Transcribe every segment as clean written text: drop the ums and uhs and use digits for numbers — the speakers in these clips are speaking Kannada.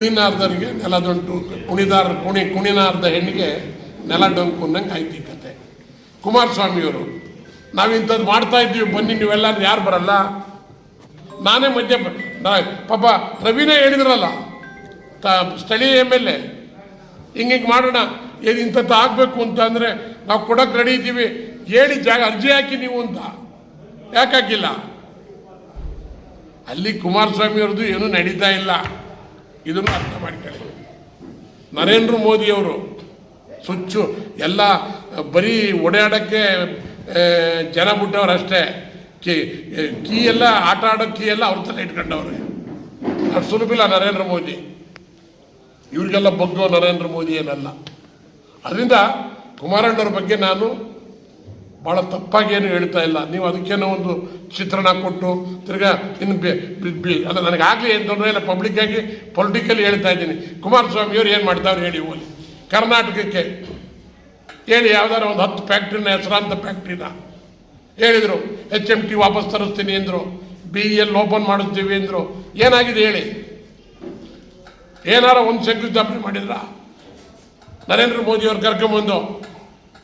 ಕುಣಿನಾರ್ದರಿಗೆ ನೆಲದೊಂಟು ಕುಣಿನಾರ್ದ ಹೆಣ್ಣಿಗೆ ನೆಲ ಡೊಂಕು ಅನ್ನಂಗೆ ಆಯ್ತು ಈ ಕತೆ. ಕುಮಾರಸ್ವಾಮಿಯವರು ನಾವಿಂಥದ್ದು ಮಾಡ್ತಾ ಇದ್ದೀವಿ, ಬನ್ನಿ ನೀವೆಲ್ಲ ಯಾರು ಬರಲ್ಲ, ನಾನೇ ಮಧ್ಯ ಪಾಪ ರವಿನೇ ಹೇಳಿದ್ರಲ್ಲ ಸ್ಥಳೀಯ MLA ಹಿಂಗೆ ಮಾಡೋಣ, ಇಂಥದ್ದು ಆಗಬೇಕು ಅಂತ ಅಂದರೆ ನಾವು ಕೊಡೋಕೆ ರೆಡಿ ಇದ್ದೀವಿ, ಹೇಳಿ ಜಾಗ ಅರ್ಜಿ ಹಾಕಿ ನೀವು ಅಂತ. ಯಾಕೆ ಹಾಕಿಲ್ಲ? ಅಲ್ಲಿ ಕುಮಾರಸ್ವಾಮಿಯವ್ರದ್ದು ಏನೂ ನಡೀತಾ ಇಲ್ಲ, ಇದನ್ನು ಅರ್ಥ ಮಾಡ್ಕೊಳ್ಳಿ. ನರೇಂದ್ರ ಮೋದಿಯವರು ಸುಚ್ಚು ಎಲ್ಲ ಬರೀ ಓಡಾಡೋಕ್ಕೆ ಜನ ಬಿಟ್ಟವ್ರು ಅಷ್ಟೇ. ಕೀ ಎಲ್ಲ ಆಟ ಆಡೋ ಕೀ ಎಲ್ಲ ಅವ್ರ ತಲೆ ಇಟ್ಕೊಂಡವ್ರೆ. ಅದು ಸುಲಭಿಲ್ಲ ನರೇಂದ್ರ ಮೋದಿ, ಇವ್ರಿಗೆಲ್ಲ ಬಗ್ಗೋ ನರೇಂದ್ರ ಮೋದಿ ಏನಲ್ಲ. ಅದರಿಂದ ಕುಮಾರಣ್ಣವ್ರ ಬಗ್ಗೆ ನಾನು ಭಾಳ ತಪ್ಪಾಗಿ ಏನು ಹೇಳ್ತಾ ಇಲ್ಲ. ನೀವು ಅದಕ್ಕೇನೋ ಒಂದು ಚಿತ್ರಣ ಕೊಟ್ಟು ತಿರ್ಗಾ ಇನ್ನು ಅಲ್ಲ, ನನಗಾಗಲಿ ಏನು ತೊಂದರೆ ಇಲ್ಲ, ಪಬ್ಲಿಕ್ಕಾಗಿ ಪೊಲಿಟಿಕಲಿ ಹೇಳ್ತಾ ಇದ್ದೀನಿ. ಕುಮಾರಸ್ವಾಮಿಯವ್ರು ಏನು ಮಾಡ್ತಾವ್ರು ಹೇಳಿ ಹೋಗಿ ಕರ್ನಾಟಕಕ್ಕೆ ಹೇಳಿ, ಯಾವ್ದಾರು ಒಂದು 10 ಫ್ಯಾಕ್ಟ್ರಿನ ಹೆಸರಾಂತ ಫ್ಯಾಕ್ಟ್ರಿನ ಹೇಳಿದರು, HMT ವಾಪಸ್ ತರಿಸ್ತೀನಿ ಅಂದರು, BEL ಓಪನ್ ಮಾಡಿಸ್ತೀವಿ ಅಂದರು. ಏನಾಗಿದೆ ಹೇಳಿ? ಏನಾರ ಒಂದು ಶಂಕುಸ್ಥಾಪನೆ ಮಾಡಿದ್ರ? ನರೇಂದ್ರ ಮೋದಿಯವ್ರು ಕರ್ಕೊಂಬಂದು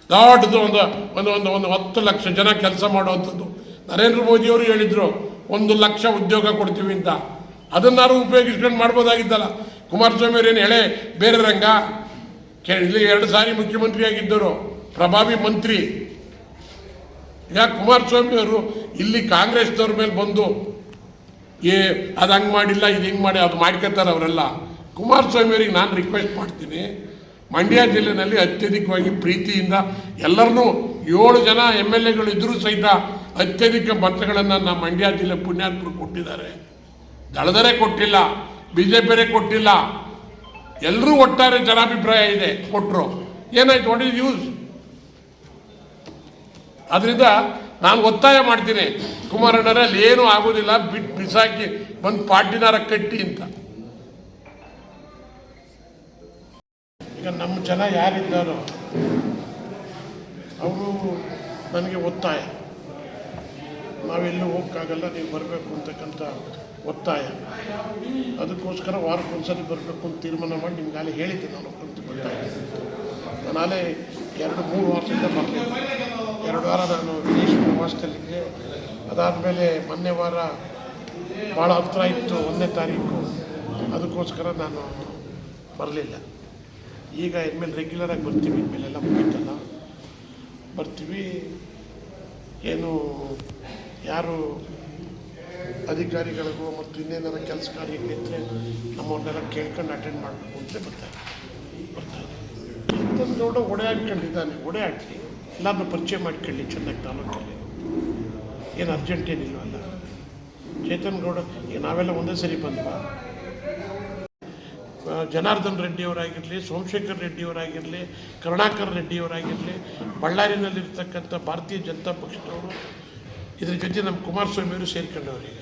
ದೊಡ್ಡದು ಒಂದು 10 ಲಕ್ಷ ಜನ ಕೆಲಸ ಮಾಡುವಂಥದ್ದು. ನರೇಂದ್ರ ಮೋದಿಯವರು ಹೇಳಿದರು 1 ಲಕ್ಷ ಉದ್ಯೋಗ ಕೊಡ್ತೀವಿ ಅಂತ. ಅದನ್ನಾರು ಉಪಯೋಗಿಸ್ಕೊಂಡು ಮಾಡ್ಬೋದಾಗಿದ್ದಲ್ಲ. ಕುಮಾರಸ್ವಾಮಿ ಅವ್ರೇನು ಎಳೆ ಬೇರೆ ರಂಗ ಇಲ್ಲಿ 2 ಸಾರಿ ಮುಖ್ಯಮಂತ್ರಿ ಆಗಿದ್ದರು, ಪ್ರಭಾವಿ ಮಂತ್ರಿ. ಈಗ ಕುಮಾರಸ್ವಾಮಿ ಅವರು ಇಲ್ಲಿ ಕಾಂಗ್ರೆಸ್ದವ್ರ ಮೇಲೆ ಬಂದು ಅದು ಹಂಗೆ ಮಾಡಿಲ್ಲ, ಇದು ಹಿಂಗೆ ಮಾಡಿ ಅದು ಮಾಡ್ಕೊತಾರೆ ಅವರೆಲ್ಲ. ಕುಮಾರಸ್ವಾಮಿ ಅವರಿಗೆ ನಾನು ರಿಕ್ವೆಸ್ಟ್ ಮಾಡ್ತೀನಿ, ಮಂಡ್ಯ ಜಿಲ್ಲೆಯಲ್ಲಿ ಅತ್ಯಧಿಕವಾಗಿ ಪ್ರೀತಿಯಿಂದ ಎಲ್ಲರನ್ನೂ 7 ಜನ MLAಗಳು ಇದ್ದರೂ ಸಹಿತ ಅತ್ಯಧಿಕ ಮತಗಳನ್ನು ನಮ್ಮ ಮಂಡ್ಯ ಜಿಲ್ಲೆ ಪುಣ್ಯಾತ್ಮರು ಕೊಟ್ಟಿದ್ದಾರೆ. ದಳದರೇ ಕೊಟ್ಟಿಲ್ಲ, BJPರೇ ಕೊಟ್ಟಿಲ್ಲ, ಎಲ್ಲರೂ ಒಟ್ಟಾರೆ ಜನಾಭಿಪ್ರಾಯ ಇದೆ ಕೊಟ್ಟರು. ಏನಾಯ್ತು? What is use? ಅದರಿಂದ ನಾನು ಒತ್ತಾಯ ಮಾಡ್ತೀನಿ, ಕುಮಾರಣ್ಣರಲ್ಲಿ ಏನೂ ಆಗೋದಿಲ್ಲ, ಬಿಟ್ಟು ಬಿಸಾಕಿ ಬಂದು ಪಾರ್ಟಿನಾರ ಕಟ್ಟಿ ಅಂತ. ಈಗ ನಮ್ಮ ಜನ ಯಾರಿದ್ದಾರೋ ಅವರು ನನಗೆ ಒತ್ತಾಯ, ನಾವೆಲ್ಲೂ ಹೋಗೋಕ್ಕಾಗಲ್ಲ, ನೀವು ಬರಬೇಕು ಅಂತಕ್ಕಂಥ ಒತ್ತಾಯ. ಅದಕ್ಕೋಸ್ಕರ ವಾರಕ್ಕೊಂದ್ಸರಿ ಬರಬೇಕು ಅಂತ ತೀರ್ಮಾನ ಮಾಡಿ ನಿಮ್ಗಾಲೇ ಹೇಳಿದ್ದೆ. ನಾನು ಅಂತ ಬರ್ತಾಯಿದ್ದೀನಿ. ನಾನೇ 2-3 ವಾರದಿಂದ ಬರಲಿಲ್ಲ. 2 ವಾರ ನಾನು ವಿದೇಶ ಪ್ರವಾಸದಲ್ಲಿದ್ದೆ. ಅದಾದಮೇಲೆ ಮೊನ್ನೆ ವಾರ ಭಾಳ ಹತ್ರ ಇತ್ತು, 1ನೇ ತಾರೀಕು, ಅದಕ್ಕೋಸ್ಕರ ನಾನು ಬರಲಿಲ್ಲ. ಈಗ ಇನ್ಮೇಲೆ ರೆಗ್ಯುಲರಾಗಿ ಬರ್ತೀವಿ, ಇನ್ಮೇಲೆಲ್ಲ ಮುಗಿತಲ್ಲ ಬರ್ತೀವಿ. ಏನು ಯಾರು ಅಧಿಕಾರಿಗಳಿಗೂ ಮತ್ತು ಇನ್ನೇನಾರ ಕೆಲಸ ಕಾರ್ಯಗಳಿದ್ದರೆ ನಮ್ಮವ್ರನ್ನೆಲ್ಲ ಕೇಳ್ಕೊಂಡು ಅಟೆಂಡ್ ಮಾಡಬೇಕು ಅಂತಲೇ ಬರ್ತಾರೆ. ಚೇತನ್ ಗೌಡ ಓಡಾಡ್ಕೊಂಡಿದ್ದಾನೆ, ಓಡಾಡಲಿ, ಎಲ್ಲರನ್ನೂ ಪರಿಚಯ ಮಾಡ್ಕೊಳ್ಳಿ ಚೆನ್ನಾಗಿ ತಾಲೂಕಲ್ಲಿ. ಏನು ಅರ್ಜೆಂಟ್ ಏನಿಲ್ವಲ್ಲ. ಚೇತನ್ ಗೌಡ ಈಗ ನಾವೆಲ್ಲ ಒಂದೇ ಸರಿ ಬಂದ್ವಾ? ಜನಾರ್ದನ್ ರೆಡ್ಡಿಯವರಾಗಿರಲಿ, ಸೋಮಶೇಖರ್ ರೆಡ್ಡಿಯವರಾಗಿರಲಿ, ಕರುಣಾಕರ್ ರೆಡ್ಡಿಯವರಾಗಿರಲಿ, ಬಳ್ಳಾರಿನಲ್ಲಿರ್ತಕ್ಕಂಥ ಭಾರತೀಯ ಜನತಾ ಪಕ್ಷದವರು, ಇದ್ರ ಜೊತೆ ನಮ್ಮ ಕುಮಾರಸ್ವಾಮಿಯವರು ಸೇರ್ಕೊಂಡವ್ರೀಗ.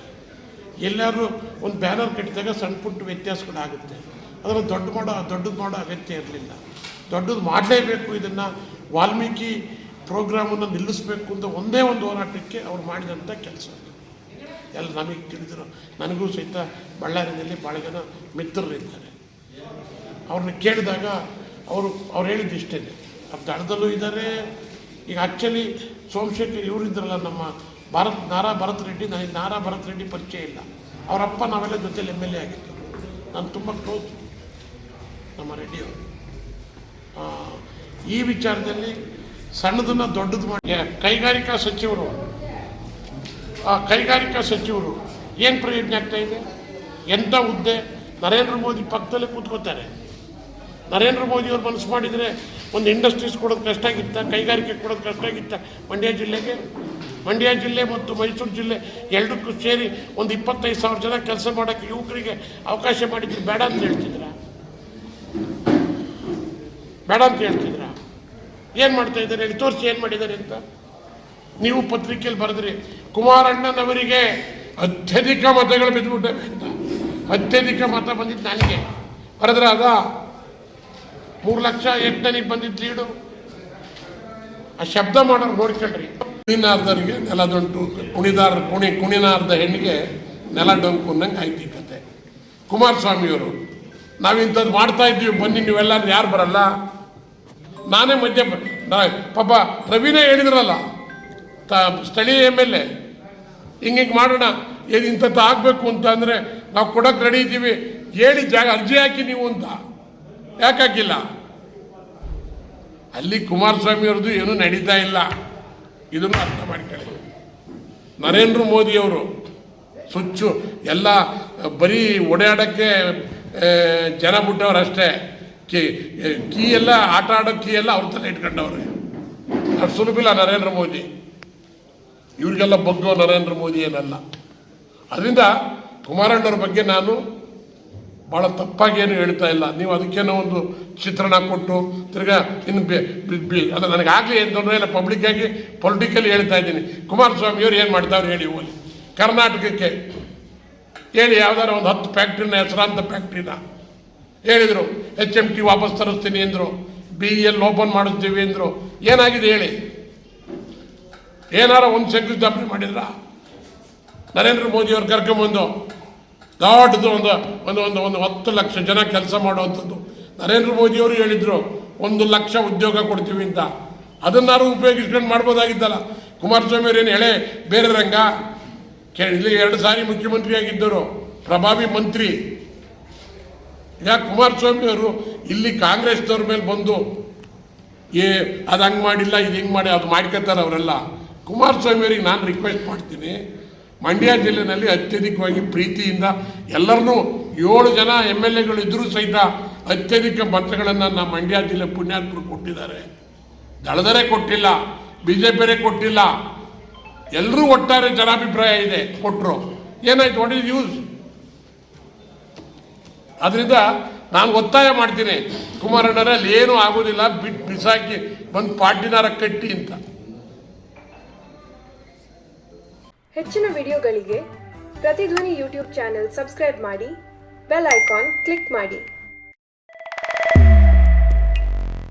ಎಲ್ಲರೂ ಒಂದು ಬ್ಯಾನರ್ ಕಟ್ಟಿದಾಗ ಸಣ್ಣ ಪುಟ್ಟ ವ್ಯತ್ಯಾಸಗಳಾಗುತ್ತೆ. ಅದನ್ನು ದೊಡ್ಡದು ಮಾಡೋ ಅಗತ್ಯ ಇರಲಿಲ್ಲ. ದೊಡ್ಡದು ಮಾಡಲೇಬೇಕು, ಇದನ್ನು ವಾಲ್ಮೀಕಿ ಪ್ರೋಗ್ರಾಮನ್ನು ನಿಲ್ಲಿಸಬೇಕು ಅಂತ ಒಂದೇ ಒಂದು ಹೋರಾಟಕ್ಕೆ ಅವ್ರು ಮಾಡಿದಂಥ ಕೆಲಸ. ಎಲ್ಲ ನಮಗೆ ತಿಳಿದಿರೋ, ನನಗೂ ಸಹಿತ ಬಳ್ಳಾರಿನಲ್ಲಿ ಭಾಳ ಜನ ಮಿತ್ರರಿದ್ದಾರೆ. ಅವ್ರನ್ನ ಕೇಳಿದಾಗ ಅವ್ರು ಹೇಳಿದ್ದು ಇಷ್ಟೇ, ಅವ್ರು ದಳದಲ್ಲೂ ಇದ್ದಾರೆ. ಈಗ ಆ್ಯಕ್ಚುಲಿ ಸೋಮಶೇಖರ್ ಇವರಿದ್ರಲ್ಲ, ನಮ್ಮ ನಾರಾ ಭರತ್ ರೆಡ್ಡಿ, ನನಗೆ ನಾರಾ ಭರತ್ ರೆಡ್ಡಿ ಪರಿಚಯ ಇಲ್ಲ. ಅವರಪ್ಪ ನಾವೆಲ್ಲ ಜೊತೆಲಿ MLA ಆಗಿದ್ದು. ನಾನು ತುಂಬ ಕ್ಲೋಸ್ ನಮ್ಮ ರೆಡ್ಡಿಯವರು. ಈ ವಿಚಾರದಲ್ಲಿ ಸಣ್ಣದನ್ನು ದೊಡ್ಡದು ಮಾಡಿ ಕೈಗಾರಿಕಾ ಸಚಿವರು ಏನು ಪ್ರಯೋಜನ ಆಗ್ತಾಯಿದೆ? ಎಂಥ ಹುದ್ದೆ? ನರೇಂದ್ರ ಮೋದಿ ಪಕ್ಕದಲ್ಲೇ ಕೂತ್ಕೋತಾರೆ. ನರೇಂದ್ರ ಮೋದಿಯವ್ರು ಮನಸ್ಸು ಮಾಡಿದರೆ ಒಂದು ಇಂಡಸ್ಟ್ರೀಸ್ ಕೊಡೋದು ಕಷ್ಟ ಆಗಿತ್ತ, ಕೈಗಾರಿಕೆ ಕೊಡೋದು ಕಷ್ಟ ಆಗಿತ್ತ ಮಂಡ್ಯ ಜಿಲ್ಲೆಗೆ? ಮಂಡ್ಯ ಜಿಲ್ಲೆ ಮತ್ತು ಮೈಸೂರು ಜಿಲ್ಲೆ ಎರಡಕ್ಕೂ ಸೇರಿ ಒಂದು 25,000 ಜನ ಕೆಲಸ ಮಾಡೋಕ್ಕೆ ಯುವಕರಿಗೆ ಅವಕಾಶ ಮಾಡಿದ್ರು. ಬೇಡ ಅಂತ ಹೇಳ್ತಿದ್ರಾ? ಏನು ಮಾಡ್ತಾ ಇದ್ದಾರೆ ಹೇಳಿ? ತೋರಿಸಿ ಏನು ಮಾಡಿದ್ದಾರೆ ಅಂತ. ನೀವು ಪತ್ರಿಕೆಯಲ್ಲಿ ಬರೆದ್ರಿ, ಕುಮಾರಣ್ಣನವರಿಗೆ ಅತ್ಯಧಿಕ ಮತಗಳು ಬಿದ್ದುಬಿಟ್ಟವೆ ಅಂತ. ಅತ್ಯಧಿಕ ಮತ ಬಂದಿದ್ದು ನನಗೆ ಬರೆದ್ರೆ ಅದ 3 ಲಕ್ಷ ಎಷ್ಟು ನನಗೆ ಬಂದಿದ್ದು ಲೀಡು. ಆ ಶಬ್ದ ಮಾಡೋರು ನೋಡ್ಕೊಳ್ರಿ. ಕುಣಿನಾರ್ದರಿಗೆ ನೆಲದೊಂಟು ಕುಣಿನಾರ್ದ ಹೆಣ್ಣಿಗೆ ನೆಲ ಡೊಂಕು ಅನ್ನಂಗೆ ಆಯ್ತು ಈ ಕತೆ. ಕುಮಾರಸ್ವಾಮಿಯವರು ನಾವಿಂಥದ್ದು ಮಾಡ್ತಾ ಇದ್ದೀವಿ, ಬನ್ನಿ ನೀವೆಲ್ಲ, ಯಾರು ಬರಲ್ಲ? ನಾನೇ ಮಧ್ಯ ಪಾಪ ರವಿನೇ ಹೇಳಿದ್ರಲ್ಲ, ಸ್ಥಳೀಯ MLA, ಹಿಂಗೆ ಮಾಡೋಣ, ಇಂಥದ್ದು ಆಗಬೇಕು ಅಂತ ಅಂದರೆ ನಾವು ಕೊಡೋಕೆ ರೆಡಿ ಇದ್ದೀವಿ, ಹೇಳಿ ಅರ್ಜಿ ಹಾಕಿ ನೀವು ಅಂತ. ಯಾಕೆ ಹಾಕಿಲ್ಲ? ಅಲ್ಲಿ ಕುಮಾರಸ್ವಾಮಿ ಅವ್ರದ್ದು ಏನೂ ನಡೀತಾ ಇಲ್ಲ, ಇದನ್ನು ಅರ್ಥ ಮಾಡ್ಕೊಳ್ಳಿ. ನರೇಂದ್ರ ಮೋದಿಯವರು ಸುಚ್ಚು ಎಲ್ಲ ಬರೀ ಓಡಾಡೋಕ್ಕೆ ಜನ ಬಿಟ್ಟವ್ರಷ್ಟೇ. ಕೀ ಎಲ್ಲ ಆಟ ಆಡೋ ಕೀ ಎಲ್ಲ ಅವ್ರ ತಲೆ ಇಟ್ಕೊಂಡವ್ರೆ. ಅದು ಸುಲಭಿಲ್ಲ ನರೇಂದ್ರ ಮೋದಿ, ಇವ್ರಿಗೆಲ್ಲ ಬಗ್ಗೋ ನರೇಂದ್ರ ಮೋದಿ ಏನಲ್ಲ. ಅದರಿಂದ ಕುಮಾರಣ್ಣವ್ರ ಬಗ್ಗೆ ನಾನು ಭಾಳ ತಪ್ಪಾಗಿ ಏನು ಹೇಳ್ತಾ ಇಲ್ಲ. ನೀವು ಅದಕ್ಕೇನೋ ಒಂದು ಚಿತ್ರಣ ಕೊಟ್ಟು ತಿರ್ಗಾ ಇನ್ನು ಅಲ್ಲ, ನನಗಾಗಲಿ ಏನು ತೊಂದರೆ ಇಲ್ಲ, ಪಬ್ಲಿಕ್ಕಾಗಿ ಪೊಲಿಟಿಕಲಿ ಹೇಳ್ತಾ ಇದ್ದೀನಿ. ಕುಮಾರಸ್ವಾಮಿಯವ್ರು ಏನು ಮಾಡ್ತಾವ್ರು ಹೇಳಿ ಹೋಗಿ ಕರ್ನಾಟಕಕ್ಕೆ ಹೇಳಿ, ಯಾವ್ದಾರು ಒಂದು 10 ಫ್ಯಾಕ್ಟ್ರಿನ, ಹೆಸರಾಂತ ಫ್ಯಾಕ್ಟ್ರಿನ ಹೇಳಿದರು, HMT ವಾಪಸ್ ತರಿಸ್ತೀನಿ ಅಂದರು, BEL ಓಪನ್ ಮಾಡಿಸ್ತೀವಿ ಅಂದರು. ಏನಾಗಿದೆ ಹೇಳಿ? ಏನಾರ ಒಂದು ಶಂಕುಸ್ಥಾಪನೆ ಮಾಡಿದ್ರ? ನರೇಂದ್ರ ಮೋದಿಯವ್ರು ಕರ್ಕೊಂಬಂದು ದೊಡ್ಡದು ಒಂದು 10 ಲಕ್ಷ ಜನ ಕೆಲಸ ಮಾಡುವಂಥದ್ದು. ನರೇಂದ್ರ ಮೋದಿಯವರು ಹೇಳಿದರು 1 ಲಕ್ಷ ಉದ್ಯೋಗ ಕೊಡ್ತೀವಿ ಅಂತ. ಅದನ್ನಾರು ಉಪಯೋಗಿಸ್ಕೊಂಡು ಮಾಡ್ಬೋದಾಗಿದ್ದಲ್ಲ. ಕುಮಾರಸ್ವಾಮಿ ಅವರೇನು ಎಳೆ ಬೇರೆ ರಂಗ ಇಲ್ಲಿ 2 ಸಾರಿ ಮುಖ್ಯಮಂತ್ರಿ ಆಗಿದ್ದರು, ಪ್ರಭಾವಿ ಮಂತ್ರಿ. ಈಗ ಕುಮಾರಸ್ವಾಮಿ ಅವರು ಇಲ್ಲಿ ಕಾಂಗ್ರೆಸ್ನವ್ರ ಮೇಲೆ ಬಂದು ಅದು ಹಂಗೆ ಮಾಡಿಲ್ಲ, ಇದು ಹಿಂಗೆ ಮಾಡಿ ಅದು ಮಾಡ್ಕೊತಾರೆ ಅವರೆಲ್ಲ. ಕುಮಾರಸ್ವಾಮಿ ಅವರಿಗೆ ನಾನು ರಿಕ್ವೆಸ್ಟ್ ಮಾಡ್ತೀನಿ, ಮಂಡ್ಯ ಜಿಲ್ಲೆಯಲ್ಲಿ ಅತ್ಯಧಿಕವಾಗಿ ಪ್ರೀತಿಯಿಂದ ಎಲ್ಲರನ್ನೂ 7 ಜನ MLAಗಳು ಇದ್ದರೂ ಸಹಿತ ಅತ್ಯಧಿಕ ಮತಗಳನ್ನು ನಮ್ಮ ಮಂಡ್ಯ ಜಿಲ್ಲೆ ಪುಣ್ಯಾತ್ಮರು ಕೊಟ್ಟಿದ್ದಾರೆ. ದಳದರೇ ಕೊಟ್ಟಿಲ್ಲ, BJPರೇ ಕೊಟ್ಟಿಲ್ಲ, ಎಲ್ಲರೂ ಒಟ್ಟಾರೆ ಜನಾಭಿಪ್ರಾಯ ಇದೆ ಕೊಟ್ಟರು. ಏನಾಯ್ತು? What is use? ಅದರಿಂದ ನಾನು ಒತ್ತಾಯ ಮಾಡ್ತೀನಿ, ಕುಮಾರಣ್ಣರಲ್ಲಿ ಏನೂ ಆಗೋದಿಲ್ಲ, ಬಿಸಾಕಿ ಬಂದು ಪಾರ್ಟಿನಾರ ಕಟ್ಟಿ ಅಂತ. ಹೆಚ್ಚಿನ ವಿಡಿಯೋಗಳಿಗೆ ಪ್ರತಿಧ್ವನಿ ಯೂಟ್ಯೂಬ್ ಚಾನೆಲ್ ಸಬ್ಸ್ಕ್ರೈಬ್ ಮಾಡಿ, ಬೆಲ್ ಐಕಾನ್ ಕ್ಲಿಕ್ ಮಾಡಿ.